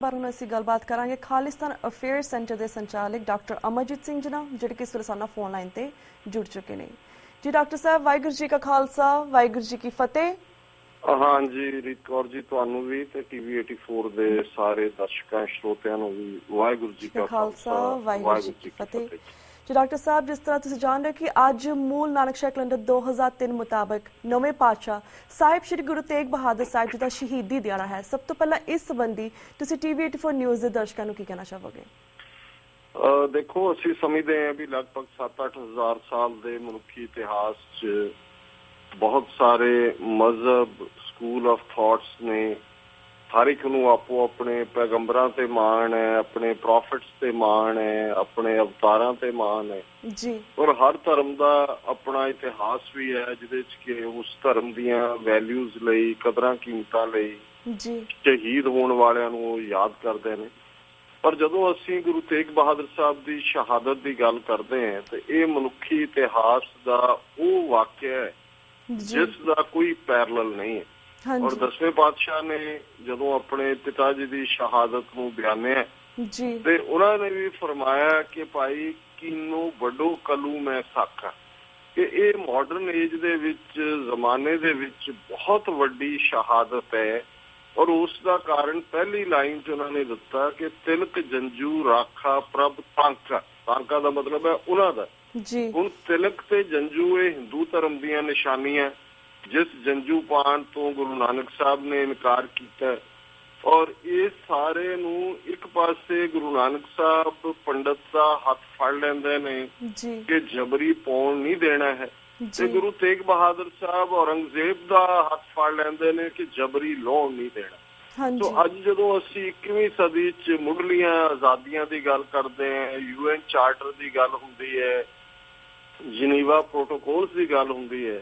ਬਾਰ ਹੁਣ ਅਸੀਂ ਗੱਲਬਾਤ ਕਰਾਂਗੇ ਖਾਲਿਸਤਾਨ ਅਫੇਅਰ ਸੈਂਟਰ ਦੇ ਸੰਚਾਲਕ ਡਾਕਟਰ ਅਮਰਜੀਤ ਸਿੰਘ ਜੀ ਨਾਲ ਜਿਹੜੇ ਕਿ ਇਸ ਵੇਲੇ ਸਾਡੇ ਨਾਲ ਫੋਨ ਲਾਈਨ ਤੇ ਜੁੜ ਚੁੱਕੇ ਨੇ। ਜੀ ਡਾਕਟਰ ਸਾਹਿਬ, ਵਾਹਿਗੁਰੂ ਜੀ ਕਾ ਖਾਲਸਾ, ਵਾਹਿਗੁਰੂ ਜੀ ਕੀ ਫਤਿਹ। हाँ जी रीत कौर जी, तुहानू भी ते TV 84 ਦੇ ਸਾਰੇ ਦਰਸ਼ਕਾਂ ਸਰੋਤਿਆਂ ਨੂੰ ਵੀ ਵਾਹਿਗੁਰੂ ਜੀ ਕਾ ਖਾਲਸਾ ਵਾਹਿਗੁਰੂ ਜੀ ਕੀ ਫਤਿਹ। ਜੀ ਡਾਕਟਰ ਸਾਹਿਬ, ਜਿਸ ਤਰ੍ਹਾਂ ਤੁਸੀਂ ਜਾਣ ਰਹੇ ਕਿ ਅੱਜ ਮੂਲ ਨਾਨਕ ਸ਼ਾਹ ਕੈਲੰਡਰ 2003 ਮੁਤਾਬਕ ਨਵੇਂ ਪਾਤਸ਼ਾਹ ਸਾਹਿਬ ਸ਼੍ਰੀ ਗੁਰੂ ਤੇਗ ਬਹਾਦਰ ਸਾਹਿਬ ਜੀ ਦਾ ਸ਼ਹੀਦੀ ਦਿਹਾੜਾ ਹੈ। ਸਭ ਤੋਂ ਪਹਿਲਾਂ ਇਸ ਸੰਬੰਧੀ ਤੁਸੀਂ TV 84 ਨਿਊਜ਼ ਦੇ ਦਰਸ਼ਕਾਂ ਨੂੰ ਕੀ ਕਹਿਣਾ ਚਾਹੋਗੇ? ਦੇਖੋ, ਅਸੀਂ ਸਮਝਦੇ ਹਾਂ ਵੀ ਲਗਭਗ 7-8 ਹਜ਼ਾਰ ਸਾਲ ਦੇ ਮਨੁੱਖੀ ਇਤਿਹਾਸ 'ਚ ਬਹੁਤ ਸਾਰੇ ਮਜ਼ਹਬ, ਸਕੂਲ ਆਫ ਥਾਟਸ ਨੇ। ਹਰ ਇੱਕ ਨੂੰ ਆਪੋ ਆਪਣੇ ਪੈਗੰਬਰਾਂ ਤੇ ਮਾਣ ਹੈ, ਆਪਣੇ ਪ੍ਰੋਫਿਟਸ ਤੇ ਮਾਣ ਹੈ, ਆਪਣੇ ਅਵਤਾਰਾਂ ਤੇ ਮਾਣ ਹੈ ਜੀ। ਔਰ ਹਰ ਧਰਮ ਦਾ ਆਪਣਾ ਇਤਿਹਾਸ ਵੀ ਹੈ ਜਿਹਦੇ 'ਚ ਕਿ ਉਸ ਧਰਮ ਦੀਆਂ ਵੈਲਿਊਜ਼ ਲਈ, ਕਦਰਾਂ ਕੀਮਤਾਂ ਲਈ ਜੀ ਸ਼ਹੀਦ ਹੋਣ ਵਾਲਿਆਂ ਨੂੰ ਉਹ ਯਾਦ ਕਰਦੇ ਨੇ। ਪਰ ਜਦੋਂ ਅਸੀਂ ਗੁਰੂ ਤੇਗ ਬਹਾਦਰ ਸਾਹਿਬ ਦੀ ਸ਼ਹਾਦਤ ਦੀ ਗੱਲ ਕਰਦੇ ਹਾਂ ਤੇ ਇਹ ਮਨੁੱਖੀ ਇਤਿਹਾਸ ਦਾ ਉਹ ਵਾਕਿਆ ਹੈ ਜਿਸ ਦਾ ਕੋਈ ਪੈਰਲਲ ਨਹੀਂ ਹੈ। ਔਰ 10ਵੇਂ ਪਾਤਸ਼ਾਹ ਨੇ ਜਦੋਂ ਆਪਣੇ ਪਿਤਾ ਜੀ ਦੀ ਸ਼ਹਾਦਤ ਨੂੰ ਬਿਆਨਿਆ ਤੇ ਉਹਨਾਂ ਨੇ ਵੀ ਫਰਮਾਇਆ ਕਿ ਭਾਈ ਕੀਨੋ ਵੱਡੋ ਕਲੂ ਮੈਂ ਸਾਖਾ, ਕਿ ਇਹ ਮਾਡਰਨ ਏਜ ਦੇ ਵਿੱਚ, ਜ਼ਮਾਨੇ ਦੇ ਵਿੱਚ ਬਹੁਤ ਵੱਡੀ ਸ਼ਹਾਦਤ ਹੈ। ਔਰ ਉਸ ਦਾ ਕਾਰਨ ਪਹਿਲੀ ਲਾਈਨ 'ਚ ਉਹਨਾਂ ਨੇ ਦਿੱਤਾ ਕਿ ਤਿਲਕ ਜੰਜੂ ਰਾਖਾ ਪ੍ਰਭ ਤਾਂਕਾ। ਤਾਂਕਾ ਦਾ ਮਤਲਬ ਹੈ ਉਹਨਾਂ ਦਾ। ਹੁਣ ਤਿਲਕ ਤੇ ਜੰਜੂ ਇਹ ਹਿੰਦੂ ਧਰਮ ਦੀਆਂ ਨਿਸ਼ਾਨੀਆਂ, ਜਿਸ ਜੰਜੂ ਪਾਣ ਤੋਂ ਗੁਰੂ ਨਾਨਕ ਸਾਹਿਬ ਨੇ ਇਨਕਾਰ ਕੀਤਾ। ਔਰ ਇਹ ਸਾਰੇ ਨੂੰ ਇੱਕ ਪਾਸੇ ਗੁਰੂ ਨਾਨਕ ਸਾਹਿਬ ਪੰਡਤ ਦਾ ਹੱਥ ਫੜ ਲੈਂਦੇ ਨੇ ਕਿ ਜਬਰੀ ਪਾਉਣ ਨਹੀਂ ਦੇਣਾ ਹੈ, ਤੇ ਗੁਰੂ ਤੇਗ ਬਹਾਦਰ ਸਾਹਿਬ ਔਰੰਗਜ਼ੇਬ ਦਾ ਹੱਥ ਫੜ ਲੈਂਦੇ ਨੇ ਕਿ ਜਬਰੀ ਲਾਉਣ ਨਹੀਂ ਦੇਣਾ। ਸੋ ਅੱਜ ਜਦੋਂ ਅਸੀਂ 21ਵੀਂ ਸਦੀ 'ਚ ਮੁੱਢਲੀਆਂ ਆਜ਼ਾਦੀਆਂ ਦੀ ਗੱਲ ਕਰਦੇ ਹਾਂ, UN ਚਾਰਟਰ ਦੀ ਗੱਲ ਹੁੰਦੀ ਹੈ, ਜਨੀਵਾ ਪ੍ਰੋਟੋਕੋਲਸ ਦੀ ਗੱਲ ਹੁੰਦੀ ਹੈ,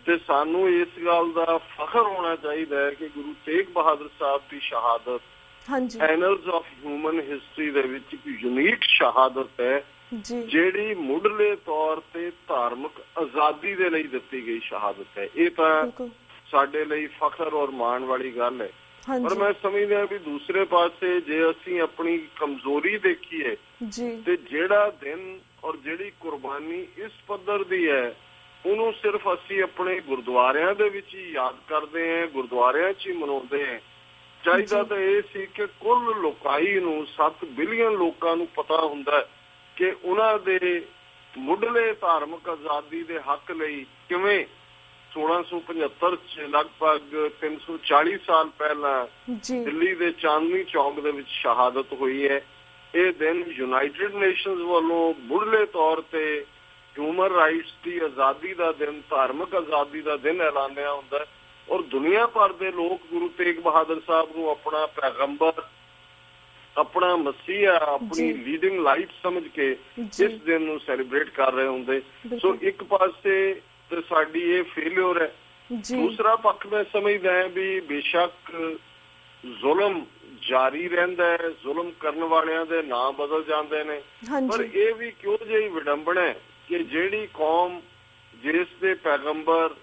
ਤੇ ਸਾਨੂੰ ਇਸ ਗੱਲ ਦਾ ਫਖਰ ਹੋਣਾ ਚਾਹੀਦਾ ਹੈ ਕਿ ਗੁਰੂ ਤੇਗ ਬਹਾਦਰ ਸਾਹਿਬ ਦੀ ਸ਼ਹਾਦਤ ਐਨਲਸ ਆਫ ਹਿਊਮਨ ਹਿਸਟਰੀ ਦੇ ਵਿੱਚ ਇੱਕ ਯੂਨੀਕ ਸ਼ਹਾਦਤ ਹੈ, ਜਿਹੜੀ ਮੁੱਢਲੇ ਤੌਰ ਤੇ ਧਾਰਮਿਕ ਆਜ਼ਾਦੀ ਦੇ ਲਈ ਦਿੱਤੀ ਗਈ ਸ਼ਹਾਦਤ ਹੈ। ਇਹ ਤਾਂ ਸਾਡੇ ਲਈ ਫਖਰ ਔਰ ਮਾਣ ਵਾਲੀ ਗੱਲ ਹੈ। ਪਰ ਮੈਂ ਸਮਝਦਾ ਵੀ ਦੂਸਰੇ ਪਾਸੇ ਜੇ ਅਸੀਂ ਆਪਣੀ ਕਮਜ਼ੋਰੀ ਦੇਖੀਏ ਤੇ ਜਿਹੜਾ ਦਿਨ ਔਰ ਜਿਹੜੀ ਕੁਰਬਾਨੀ ਇਸ ਪੱਧਰ ਦੀ ਹੈ ਉਹਨੂੰ ਸਿਰਫ ਅਸੀਂ ਆਪਣੇ ਗੁਰਦੁਆਰਿਆਂ ਦੇ ਵਿੱਚ ਹੀ ਯਾਦ ਕਰਦੇ ਹਾਂ, ਗੁਰਦੁਆਰਿਆਂ 'ਚ ਹੀ ਮਨਾਉਂਦੇ ਹਾਂ। ਚਾਹੀਦਾ ਤਾਂ ਇਹ ਸੀ ਕਿ ਕੁੱਲ ਲੋਕਾਈ ਨੂੰ, 7 ਬਿਲੀਅਨ ਲੋਕਾਂ ਨੂੰ ਪਤਾ ਹੁੰਦਾ ਕਿ ਉਹਨਾਂ ਦੇ ਮੁੱਢਲੇ ਧਾਰਮਿਕ ਆਜ਼ਾਦੀ ਦੇ ਹੱਕ ਲਈ ਕਿਵੇਂ 1675 'ਚ ਲਗਭਗ 340 ਸਾਲ ਪਹਿਲਾਂ ਦਿੱਲੀ ਦੇ ਚਾਂਦਨੀ ਚੌਕ ਦੇ ਵਿੱਚ ਸ਼ਹਾਦਤ ਹੋਈ ਹੈ। ਇਹ ਦਿਨ ਯੂਨਾਈਟਿਡ ਨੇਸ਼ਨਸ ਵੱਲੋਂ ਮੁੱਢਲੇ ਤੌਰ ਤੇ ਹਿਊਮਨ ਰਾਈਟਸ ਦੀ ਆਜ਼ਾਦੀ ਦਾ ਦਿਨ, ਧਾਰਮਿਕ ਆਜ਼ਾਦੀ ਦਾ ਦਿਨ ਐਲਾਨਿਆ ਹੁੰਦਾ, ਔਰ ਦੁਨੀਆ ਭਰ ਦੇ ਲੋਕ ਗੁਰੂ ਤੇਗ ਬਹਾਦਰ ਸਾਹਿਬ ਨੂੰ ਆਪਣਾ ਪੈਗੰਬਰ, ਆਪਣਾ ਮਸੀਹਾ, ਆਪਣੀ ਲੀਡਿੰਗ ਲਾਈਟ ਸਮਝ ਕੇ ਇਸ ਦਿਨ ਨੂੰ ਸੈਲੀਬ੍ਰੇਟ ਕਰ ਰਹੇ ਹੁੰਦੇ। ਸੋ ਇੱਕ ਪਾਸੇ ਤੇ ਸਾਡੀ ਇਹ ਫੇਲਿਅਰ ਹੈ, ਦੂਸਰਾ ਪੱਖ ਮੈਂ ਸਮਝਦਾ ਹੈ ਵੀ ਬੇਸ਼ੱਕ ਜ਼ੁਲਮ ਜਾਰੀ ਰਹਿੰਦਾ ਹੈ, ਜ਼ੁਲਮ ਕਰਨ ਵਾਲਿਆਂ ਦੇ ਨਾਂ ਬਦਲ ਜਾਂਦੇ ਨੇ, ਪਰ ਇਹ ਵੀ ਕਿਉਂ ਜਿਹੀ ਵਿਡੰਬਣਾ ਹੈ ਕਿ ਜਿਹੜੀ ਕੌਮ ਜਿਸ ਦੇ ਪੈਗੰਬਰ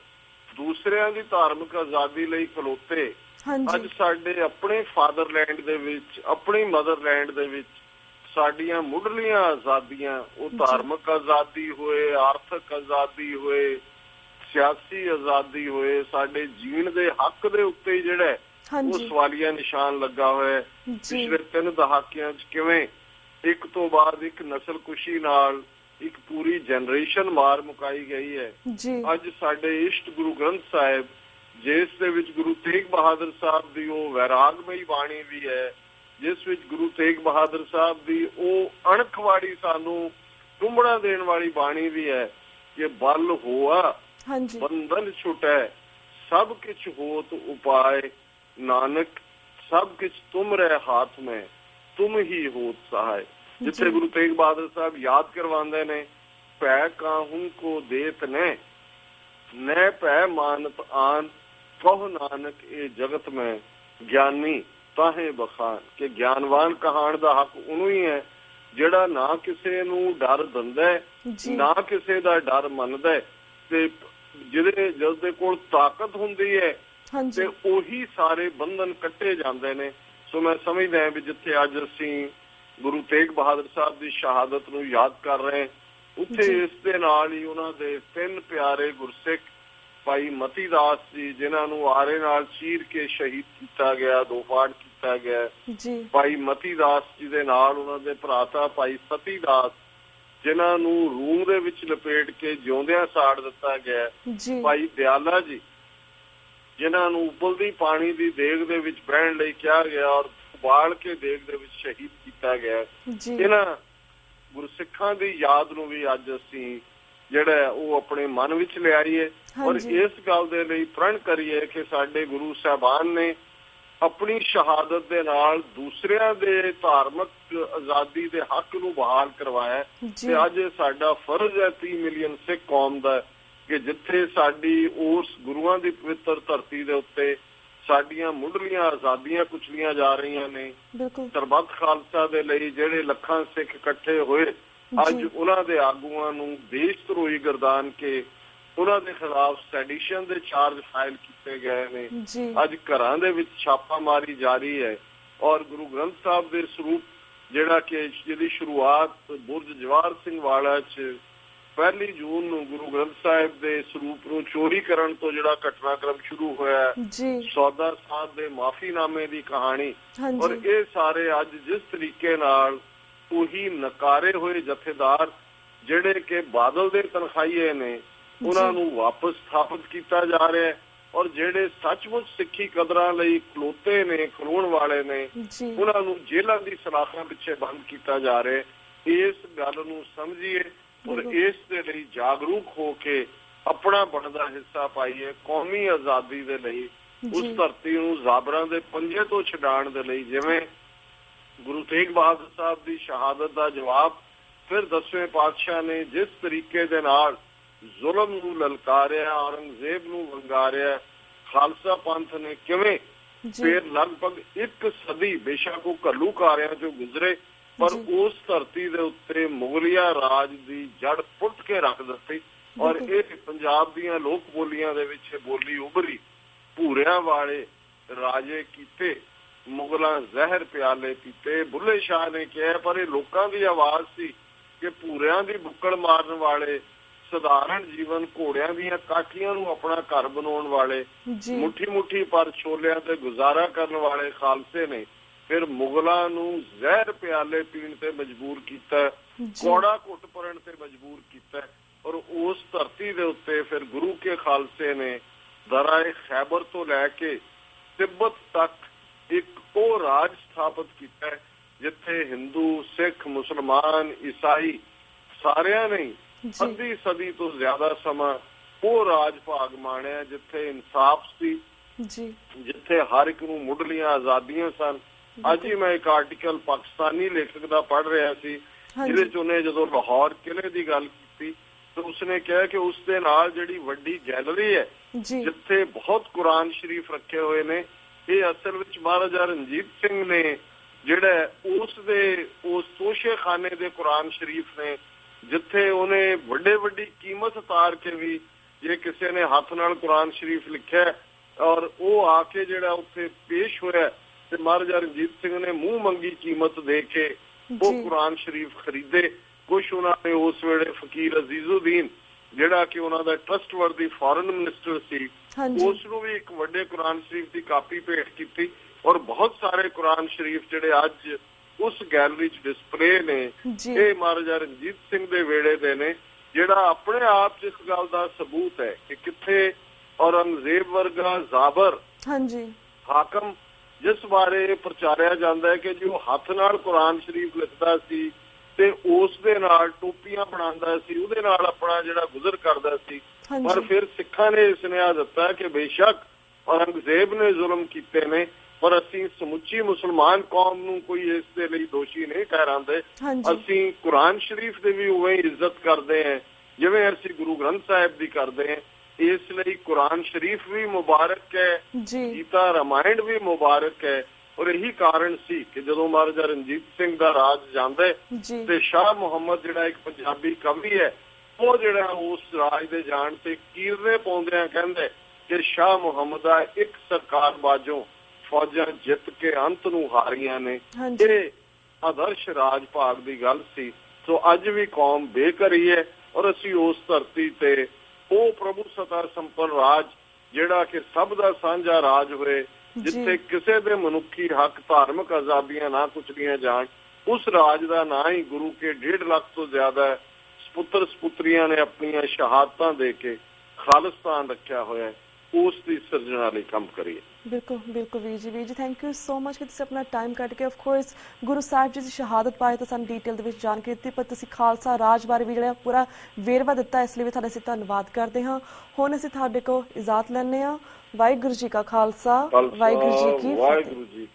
ਦੂਸਰਿਆਂ ਦੀ ਧਾਰਮਿਕ ਆਜ਼ਾਦੀ ਲਈ ਖਲੋਤੇ, ਅੱਜ ਸਾਡੇ ਆਪਣੇ ਫਾਦਰਲੈਂਡ ਦੇ ਵਿੱਚ, ਆਪਣੀ ਮਦਰਲੈਂਡ ਦੇ ਵਿੱਚ ਸਾਡੀਆਂ ਮੁੱਢਲੀਆਂ ਆਜ਼ਾਦੀਆਂ, ਉਹ ਧਾਰਮਿਕ ਆਜ਼ਾਦੀ ਹੋਏ, ਆਰਥਿਕ ਆਜ਼ਾਦੀ ਹੋਏ, ਸਿਆਸੀ ਆਜ਼ਾਦੀ ਹੋਏ, ਸਾਡੇ ਜੀਣ ਦੇ ਹੱਕ ਦੇ ਉੱਤੇ ਜਿਹੜਾ ਉਹ ਸਵਾਲੀਆ ਨਿਸ਼ਾਨ ਲੱਗਾ ਹੋਇਆ। ਪਿਛਲੇ 3 ਦਹਾਕਿਆਂ 'ਚ ਕਿਵੇਂ ਇੱਕ ਤੋਂ ਬਾਅਦ ਇੱਕ ਨਸਲਕੁਸ਼ੀ ਨਾਲ ਇੱਕ ਪੂਰੀ ਜਨਰੇਸ਼ਨ ਮਾਰ ਮੁਕਾਈ ਗਈ ਹੈ। ਅੱਜ ਸਾਡੇ ਇਸ਼ਟ ਗੁਰੂ ਗ੍ਰੰਥ ਸਾਹਿਬ, ਜਿਸ ਦੇ ਵਿੱਚ ਗੁਰੂ ਤੇਗ ਬਹਾਦਰ ਸਾਹਿਬ ਦੀ ਉਹ ਵੈਰਾਗਮਈ ਬਾਣੀ ਵੀ ਹੈ, ਜਿਸ ਵਿੱਚ ਗੁਰੂ ਤੇਗ ਬਹਾਦਰ ਸਾਹਿਬ ਦੀ ਉਹ ਅਣਖ ਵਾਲੀ, ਸਾਨੂੰ ਟੁੰਬੜਾ ਦੇਣ ਵਾਲੀ ਬਾਣੀ ਵੀ ਹੈ ਕਿ ਬਲ ਹੋਆ ਬੰਧਨ ਛੁਟੈ ਸਭ ਕਿਛ ਹੋਤ ਉਪਾਏ, ਨਾਨਕ ਸਭ ਕਿਛ ਤੁਮ ਰਹਿ ਹਾਥ ਮੈਂ ਤੁਮ ਹੀ ਹੋਤ ਸਹਾਇ। ਜਿੱਥੇ ਗੁਰੂ ਤੇਗ ਬਹਾਦਰ ਸਾਹਿਬ ਯਾਦ ਕਰਵਾਉਂਦੇ ਨੇ, ਭੈ ਕਾਹੂ ਕੋ ਦੇਤ ਨੇ ਨੈ ਭੈ ਮਾਨਤ ਆਨ, ਕਹੁ ਨਾਨਕ ਇਹ ਜਗਤ ਮੈਂ ਗਿਆਨੀ ਤਾਹੇ ਬਖਾਨ, ਕਿ ਗਿਆਨਵਾਨ ਕਹਾਣ ਦਾ ਹੱਕ ਉਹਨੂੰ ਹੀ ਹੈ ਜਿਹੜਾ ਨਾ ਕਿਸੇ ਨੂੰ ਡਰ ਦਿੰਦਾ, ਨਾ ਕਿਸੇ ਦਾ ਡਰ ਮੰਨਦਾ, ਤੇ ਜਿਸ ਦੇ ਕੋਲ ਤਾਕਤ ਹੁੰਦੀ ਹੈ ਤੇ ਉਹੀ ਸਾਰੇ ਬੰਧਨ ਕੱਟੇ ਜਾਂਦੇ ਨੇ। ਸੋ ਮੈਂ ਸਮਝਦਾ ਹਾਂ ਵੀ ਜਿੱਥੇ ਅੱਜ ਅਸੀਂ ਗੁਰੂ ਤੇਗ ਬਹਾਦਰ ਸਾਹਿਬ ਦੀ ਸ਼ਹਾਦਤ ਨੂੰ ਯਾਦ ਕਰ ਰਹੇ, ਉੱਥੇ ਇਸ ਦੇ ਨਾਲ ਹੀ ਉਹਨਾਂ ਦੇ 3 ਪਿਆਰੇ ਗੁਰਸਿੱਖ ਭਾਈ ਮਤੀ ਦਾਸ ਜੀ, ਜਿਨ੍ਹਾਂ ਨੂੰ ਆਰੇ ਨਾਲ ਚੀਰ ਕੇ ਸ਼ਹੀਦ ਕੀਤਾ ਗਿਆ, 2 ਪਾੜ ਕੀਤਾ ਗਿਆ। ਭਾਈ ਮਤੀ ਦਾਸ ਜੀ ਦੇ ਨਾਲ ਉਹਨਾਂ ਦੇ ਭਰਾਤਾ ਭਾਈ ਸਤੀ ਦਾਸ, ਜਿਨ੍ਹਾਂ ਨੂੰ ਰੂੰ ਦੇ ਵਿੱਚ ਲਪੇਟ ਕੇ ਜਿਉਂਦਿਆਂ ਸਾੜ ਦਿੱਤਾ ਗਿਆ। ਭਾਈ ਦਿਆਲਾ ਜੀ, ਜਿਨ੍ਹਾਂ ਨੂੰ ਉਬਲਦੀ ਪਾਣੀ ਦੀ ਦੇਗ ਦੇ ਵਿੱਚ ਬਹਿਣ ਲਈ ਕਿਹਾ ਗਿਆ ਔਰ ਉਬਾਲ ਕੇ ਦੇਗ ਦੇ ਵਿੱਚ ਸ਼ਹੀਦ ਕੀਤਾ ਗਿਆ। ਇਹਨਾਂ ਗੁਰਸਿੱਖਾਂ ਦੀ ਯਾਦ ਨੂੰ ਵੀ ਅੱਜ ਅਸੀਂ ਜਿਹੜਾ ਉਹ ਆਪਣੇ ਮਨ ਵਿੱਚ ਲਿਆਈਏ ਔਰ ਇਸ ਗੱਲ ਦੇ ਲਈ ਪ੍ਰਣ ਕਰੀਏ ਕਿ ਸਾਡੇ ਗੁਰੂ ਸਾਹਿਬਾਨ ਨੇ ਆਪਣੀ ਸ਼ਹਾਦਤ ਦੇ ਨਾਲ ਦੂਸਰਿਆਂ ਦੇ ਧਾਰਮਿਕ ਆਜ਼ਾਦੀ ਦੇ ਹੱਕ ਨੂੰ ਬਹਾਲ ਕਰਵਾਇਆ ਤੇ ਅੱਜ ਸਾਡਾ ਫਰਜ਼ ਹੈ 30 ਮਿਲੀਅਨ ਸਿੱਖ ਕੌਮ ਦਾ ਕਿ ਜਿੱਥੇ ਸਾਡੀ ਉਸ ਗੁਰੂਆਂ ਦੀ ਪਵਿੱਤਰ ਧਰਤੀ ਦੇ ਉੱਤੇ ਸਾਡੀਆਂ ਮੁੱਢਲੀਆਂ ਆਜ਼ਾਦੀਆਂ ਕੁਚਲੀਆਂ ਜਾ ਰਹੀਆਂ ਨੇ, ਸਰਬੱਤ ਖਾਲਸਾ ਦੇ ਲਈ ਜਿਹੜੇ ਲੱਖਾਂ ਸਿੱਖ ਇਕੱਠੇ ਹੋਏ, ਅੱਜ ਉਹਨਾਂ ਦੇ ਆਗੂਆਂ ਨੂੰ ਦੇਸ਼ ਧਰੋਹੀ ਗਰਦਾਨ ਕੇ ਉਹਨਾਂ ਦੇ ਖਿਲਾਫ ਸੈਡੀਸ਼ਨ ਦੇ ਚਾਰਜ ਫਾਈਲ ਕੀਤੇ ਗਏ ਨੇ। ਅੱਜ ਘਰਾਂ ਦੇ ਵਿੱਚ ਛਾਪਾਮਾਰੀ ਜਾਰੀ ਹੈ ਔਰ ਗੁਰੂ ਗ੍ਰੰਥ ਸਾਹਿਬ ਦੇ ਸਰੂਪ ਜਿਹੜਾ ਕਿ ਜਿਹਦੀ ਸ਼ੁਰੂਆਤ ਬੁਰਜ ਜਵਾਹਰ ਸਿੰਘ ਵਾਲਾ 'ਚ 1 ਜੂਨ ਨੂੰ ਗੁਰੂ ਗ੍ਰੰਥ ਸਾਹਿਬ ਦੇ ਸਰੂਪ ਨੂੰ ਚੋਰੀ ਕਰਨ ਤੋਂ ਜਿਹੜਾ ਘਟਨਾਕ੍ਰਮ ਸ਼ੁਰੂ ਹੋਇਆ, ਸੌਦਾ ਸਾਹਿਬ ਦੇ ਮਾਫੀਨਾਮੇ ਦੀ ਕਹਾਣੀ ਔਰ ਇਹ ਸਾਰੇ ਅੱਜ ਜਿਸ ਤਰੀਕੇ ਨਾਲ ਉਹੀ ਨਕਾਰੇ ਹੋਏ ਜਥੇਦਾਰ ਜਿਹੜੇ ਕਿ ਬਾਦਲ ਦੇ ਤਨਖਾਹੀਏ ਨੇ, ਉਹਨਾਂ ਨੂੰ ਵਾਪਸ ਸਥਾਪਿਤ ਕੀਤਾ ਜਾ ਰਿਹਾ ਹੈ ਔਰ ਜਿਹੜੇ ਸੱਚਮੁੱਚ ਸਿੱਖੀ ਕਦਰਾਂ ਲਈ ਖਲੋਤੇ ਨੇ, ਖਲੋਣ ਵਾਲੇ ਨੇ, ਉਹਨਾਂ ਨੂੰ ਜੇਲ੍ਹਾਂ ਦੀ ਸਲਾਖਾਂ ਪਿੱਛੇ ਬੰਦ ਕੀਤਾ ਜਾ ਰਿਹਾ। ਇਸ ਗੱਲ ਨੂੰ ਸਮਝੀਏ ਔਰ ਇਸ ਦੇ ਲਈ ਜਾਗਰੂਕ ਹੋ ਕੇ ਆਪਣਾ ਬਣਦਾ ਹਿੱਸਾ ਪਾਈਏ ਕੌਮੀ ਆਜ਼ਾਦੀ ਦੇ ਲਈ, ਉਸ ਧਰਤੀ ਨੂੰ ਜ਼ਾਬਰਾਂ ਦੇ ਪੰਜੇ ਤੋਂ ਛਡਾਉਣ ਦੇ ਲਈ। ਜਿਵੇਂ ਗੁਰੂ ਤੇਗ ਬਹਾਦਰ ਸਾਹਿਬ ਦੀ ਸ਼ਹਾਦਤ ਦਾ ਜਵਾਬ ਫਿਰ 10ਵੇਂ ਪਾਤਸ਼ਾਹ ਨੇ ਜਿਸ ਤਰੀਕੇ ਦੇ ਨਾਲ ਜ਼ੁਲਮ ਨੂੰ ਲਲਕਾਰਿਆ, ਔਰੰਗਜ਼ੇਬ ਨੂੰ ਵੰਗਾਰਿਆ, ਖਾਲਸਾ ਪੰਥ ਨੇ ਕਿਵੇਂ ਫਿਰ ਲਗਭਗ 1 ਸਦੀ ਬੇਸ਼ੱਕ ਉਹ ਘੱਲੂਕਾਰਿਆਂ ਚੋਂ ਗੁਜ਼ਰੇ ਪਰ ਉਸ ਧਰਤੀ ਦੇ ਉੱਤੇ ਮੁਗਲਿਆ ਰਾਜ ਦੀ ਜੜ ਪੁੱਟ ਕੇ ਰੱਖ ਦਿੱਤੀ ਔਰ ਇਹ ਪੰਜਾਬ ਦੀਆਂ ਲੋਕ ਬੋਲੀਆਂ ਦੇ ਵਿੱਚ ਬੋਲੀ ਉਭਰੀ, ਭੂਰਿਆਂ ਵਾਲੇ ਰਾਜੇ ਕੀਤੇ, ਮੁਗਲਾਂ ਜ਼ਹਿਰ ਪਿਆਲੇ ਪੀਤੇ। ਬੁੱਲੇ ਸ਼ਾਹ ਨੇ ਕਿਹਾ ਪਰ ਇਹ ਲੋਕਾਂ ਦੀ ਆਵਾਜ਼ ਸੀ ਕਿ ਭੂਰਿਆਂ ਦੀ ਬੁੱਕੜ ਮਾਰਨ ਵਾਲੇ, ਸਧਾਰਨ ਜੀਵਨ ਘੋੜਿਆਂ ਦੀਆਂ ਕਾਠੀਆਂ ਨੂੰ ਆਪਣਾ ਘਰ ਬਣਾਉਣ ਵਾਲੇ, ਮੁੱਠੀ ਪਰ ਛੋਲਿਆਂ ਤੇ ਗੁਜ਼ਾਰਾ ਕਰਨ ਵਾਲੇ ਖਾਲਸੇ ਨੇ ਫਿਰ ਮੁਗਲਾਂ ਨੂੰ ਜ਼ਹਿਰ ਪਿਆਲੇ ਪੀਣ ਤੇ ਮਜਬੂਰ ਕੀਤਾ, ਕੌੜਾ ਘੁੱਟ ਭਰਨ ਤੇ ਮਜਬੂਰ ਕੀਤਾ ਔਰ ਉਸ ਧਰਤੀ ਦੇ ਉੱਤੇ ਫਿਰ ਗੁਰੂ ਕੇ ਖਾਲਸੇ ਨੇ ਦਰਾਏ ਖੈਬਰ ਤੋਂ ਲੈ ਕੇ ਤਿੱਬਤ ਤੱਕ ਇੱਕ ਉਹ ਰਾਜ ਸਥਾਪਿਤ ਕੀਤਾ ਜਿੱਥੇ ਹਿੰਦੂ, ਸਿੱਖ, ਮੁਸਲਮਾਨ, ਈਸਾਈ ਸਾਰਿਆਂ ਨੇ ਅੱਧੀ ਸਦੀ ਤੋਂ ਜ਼ਿਆਦਾ ਸਮਾਂ ਉਹ ਰਾਜ ਭਾਗ ਮਾਣਿਆ ਜਿੱਥੇ ਇਨਸਾਫ ਸੀ, ਜਿੱਥੇ ਹਰ ਇੱਕ ਨੂੰ ਮੁੱਢਲੀਆਂ ਆਜ਼ਾਦੀਆਂ ਸਨ। ਅੱਜ ਹੀ ਮੈਂ ਇੱਕ ਆਰਟੀਕਲ ਪਾਕਿਸਤਾਨੀ ਲੇਖਕ ਦਾ ਪੜ੍ਹ ਰਿਹਾ ਸੀ ਜਿਹਦੇ ਚ ਉਹਨੇ ਜਦੋਂ ਲਾਹੌਰ ਕਿਲੇ ਦੀ ਗੱਲ ਕੀਤੀ ਤਾਂ ਉਸਨੇ ਕਿਹਾ ਕਿ ਉਸ ਦੇ ਨਾਲ ਜਿਹੜੀ ਵੱਡੀ ਗੈਲਰੀ ਹੈ ਜਿੱਥੇ ਬਹੁਤ ਕੁਰਾਨ ਸ਼ਰੀਫ ਰੱਖੇ ਹੋਏ ਨੇ, ਇਹ ਅਸਲ ਵਿੱਚ ਮਹਾਰਾਜਾ ਰਣਜੀਤ ਸਿੰਘ ਨੇ ਜਿਹੜਾ ਉਸ ਤੋਸ਼ੇਖਾਨੇ ਦੇ ਕੁਰਾਨ ਸ਼ਰੀਫ ਨੇ ਜਿੱਥੇ ਉਹਨੇ ਵੱਡੀ ਕੀਮਤ ਉਤਾਰ ਕੇ ਵੀ ਜੇ ਕਿਸੇ ਨੇ ਹੱਥ ਨਾਲ ਕੁਰਾਨ ਸ਼ਰੀਫ ਲਿਖਿਆ ਔਰ ਉਹ ਆ ਕੇ ਜਿਹੜਾ ਉੱਥੇ ਪੇਸ਼ ਹੋਇਆ ਤੇ ਮਹਾਰਾਜਾ ਰਣਜੀਤ ਸਿੰਘ ਨੇ ਮੂੰਹ ਮੰਗੀ ਕੀਮਤ ਦੇ ਕੇ ਉਹ ਕੁਰਾਨ ਸ਼ਰੀਫ ਖਰੀਦੇ। ਕੁਛ ਉਹਨਾਂ ਨੇ ਉਸ ਵੇਲੇ ਫਕੀਰ ਅਜ਼ੀਜ਼ੁਦੀਨ ਜਿਹੜਾ ਕਿ ਉਹਨਾਂ ਦਾ ਟਰਸਟਵਰਦੀ ਫੋਰਨ ਮਿਨਿਸਟਰ ਸੀ, ਉਸ ਨੂੰ ਵੀ ਇੱਕ ਵੱਡੇ ਕੁਰਾਨ ਸ਼ਰੀਫ ਦੀ ਕਾਪੀ ਭੇਟ ਕੀਤੀ ਔਰ ਬਹੁਤ ਸਾਰੇ ਕੁਰਾਨ ਸ਼ਰੀਫ ਜਿਹੜੇ ਅੱਜ ਉਸ ਗੈਲਰੀ 'ਚ ਡਿਸਪਲੇ ਨੇ ਇਹ ਮਹਾਰਾਜਾ ਰਣਜੀਤ ਸਿੰਘ ਦੇ ਵੇੜੇ ਦੇ ਨੇ, ਜਿਹੜਾ ਆਪਣੇ ਆਪ 'ਚ ਇਸ ਗੱਲ ਦਾ ਸਬੂਤ ਹੈ ਕਿ ਕਿੱਥੇ ਔਰੰਗਜ਼ੇਬ ਵਰਗਾ ਜ਼ਾਬਰ ਹਾਕਮ ਜਿਸ ਬਾਰੇ ਪ੍ਰਚਾਰਿਆ ਜਾਂਦਾ ਹੈ ਕਿ ਜੋ ਹੱਥ ਨਾਲ ਕੁਰਾਨ ਸ਼ਰੀਫ ਲਿਖਦਾ ਸੀ ਤੇ ਉਸ ਦੇ ਨਾਲ ਟੋਪੀਆਂ ਬਣਾਉਂਦਾ ਸੀ, ਉਹਦੇ ਨਾਲ ਆਪਣਾ ਜਿਹੜਾ ਗੁਜ਼ਰ ਕਰਦਾ ਸੀ। ਪਰ ਫਿਰ ਸਿੱਖਾਂ ਨੇ ਸੁਨੇਹਾ ਦਿੱਤਾ ਕਿ ਬੇਸ਼ੱਕ ਔਰੰਗਜ਼ੇਬ ਨੇ ਜ਼ੁਲਮ ਕੀਤੇ ਨੇ ਪਰ ਅਸੀਂ ਸਮੁੱਚੀ ਮੁਸਲਮਾਨ ਕੌਮ ਨੂੰ ਕੋਈ ਇਸ ਦੇ ਲਈ ਦੋਸ਼ੀ ਨਹੀਂ ਠਹਿਰਾਉਂਦੇ। ਅਸੀਂ ਕੁਰਾਨ ਸ਼ਰੀਫ ਦੀ ਵੀ ਉਵੇਂ ਇੱਜ਼ਤ ਕਰਦੇ ਹਾਂ ਜਿਵੇਂ ਅਸੀਂ ਗੁਰੂ ਗ੍ਰੰਥ ਸਾਹਿਬ ਦੀ ਕਰਦੇ ਹਾਂ। ਇਸ ਲਈ ਕੁਰਾਨ ਸ਼ਰੀਫ ਵੀ ਮੁਬਾਰਕ ਹੈ, ਗੀਤਾ ਰਾਮਾਇਣ ਵੀ ਮੁਬਾਰਕ ਹੈ ਔਰ ਇਹੀ ਕਾਰਨ ਸੀ ਕਿ ਜਦੋਂ ਮਹਾਰਾਜਾ ਰਣਜੀਤ ਸਿੰਘ ਦਾ ਰਾਜ ਜਾਂਦਾ ਤੇ ਸ਼ਾਹ ਮੁਹੰਮਦ ਜਿਹੜਾ ਇੱਕ ਪੰਜਾਬੀ ਕਵੀ ਹੈ ਉਹ ਜਿਹੜਾ ਉਸ ਰਾਜ ਦੇ ਜਾਣ ਤੇ ਕੀਰਨੇ ਪਾਉਂਦਿਆਂ ਕਹਿੰਦੇ ਕਿ ਸ਼ਾਹ ਮੁਹੰਮਦ ਦਾ ਇੱਕ ਸਰਕਾਰ ਬਾਜੋਂ ਫੌਜਾਂ ਜਿੱਤ ਕੇ ਅੰਤ ਨੂੰ ਹਾਰੀਆਂ ਨੇ। ਹਾਂਜੀ। ਇਹ ਆਦਰਸ਼ ਰਾਜ ਭਾਗ ਦੀ ਗੱਲ ਸੀ। ਸੋ ਅੱਜ ਵੀ ਕੌਮ ਬੇਘਰੀ ਹੈ ਔਰ ਅਸੀਂ ਉਸ ਧਰਤੀ ਤੇ ਉਹ ਪ੍ਰਭੂ ਸਤਾ ਸੰਪੰਨ ਰਾਜ ਜਿਹੜਾ ਕਿ ਸਭ ਦਾ ਸਾਂਝਾ ਰਾਜ ਹੋਏ, ਜਿੱਥੇ ਕਿਸੇ ਦੇ ਮਨੁੱਖੀ ਹੱਕ ਧਾਰਮਿਕ ਆਜ਼ਾਦੀਆਂ ਨਾ ਕੁਚਲੀਆਂ ਜਾਣ, ਉਸ ਰਾਜ ਦਾ ਨਾਂ ਹੀ ਗੁਰੂ ਕੇ 1.5 ਲੱਖ ਤੋਂ ਜ਼ਿਆਦਾ ਸਪੁੱਤਰ ਸਪੁੱਤਰੀਆਂ ਨੇ ਆਪਣੀਆਂ ਸ਼ਹਾਦਤਾਂ ਦੇ ਕੇ ਖਾਲਿਸਤਾਨ ਰੱਖਿਆ ਹੋਇਆ ਹੈ। ਉਸ ਦੀ ਸਿਰਜਣਾ ਲਈ ਕੰਮ ਕਰੀਏ। ਬਿਲਕੁਲ ਬਿਲਕੁਲ ਵੀਰ ਜੀ ਥੈਂਕ ਯੂ ਸੋ ਮਚ ਕਿ ਤੁਸੀਂ ਆਪਣਾ ਟਾਈਮ ਕੱਢ ਕੇ ਆਫ ਕੋਰਸ ਗੁਰੂ ਸਾਹਿਬ ਜੀ ਦੀ ਸ਼ਹਾਦਤ ਬਾਰੇ ਤਾਂ ਸਾਨੂੰ ਡਿਟੇਲ ਦੇ ਵਿੱਚ ਜਾਣਕਾਰੀ ਦਿੱਤੀ, ਪਰ ਤੁਸੀਂ ਖਾਲਸਾ ਰਾਜ ਬਾਰੇ ਵੀ ਜਿਹੜਾ ਪੂਰਾ ਵੇਰਵਾ ਦਿੱਤਾ, ਇਸ ਲਈ ਵੀ ਤੁਹਾਡਾ ਅਸੀਂ ਧੰਨਵਾਦ ਕਰਦੇ ਹਾਂ। ਹੁਣ ਅਸੀਂ ਤੁਹਾਡੇ ਕੋਲ ਇਜਾਜ਼ਤ ਲੈਂਦੇ ਹਾਂ। ਵਾਹਿਗੁਰੂ ਜੀ ਕਾ ਖਾਲਸਾ, ਵਾਹਿਗੁਰੂ ਜੀ ਕੀ ਫਤਿਹ।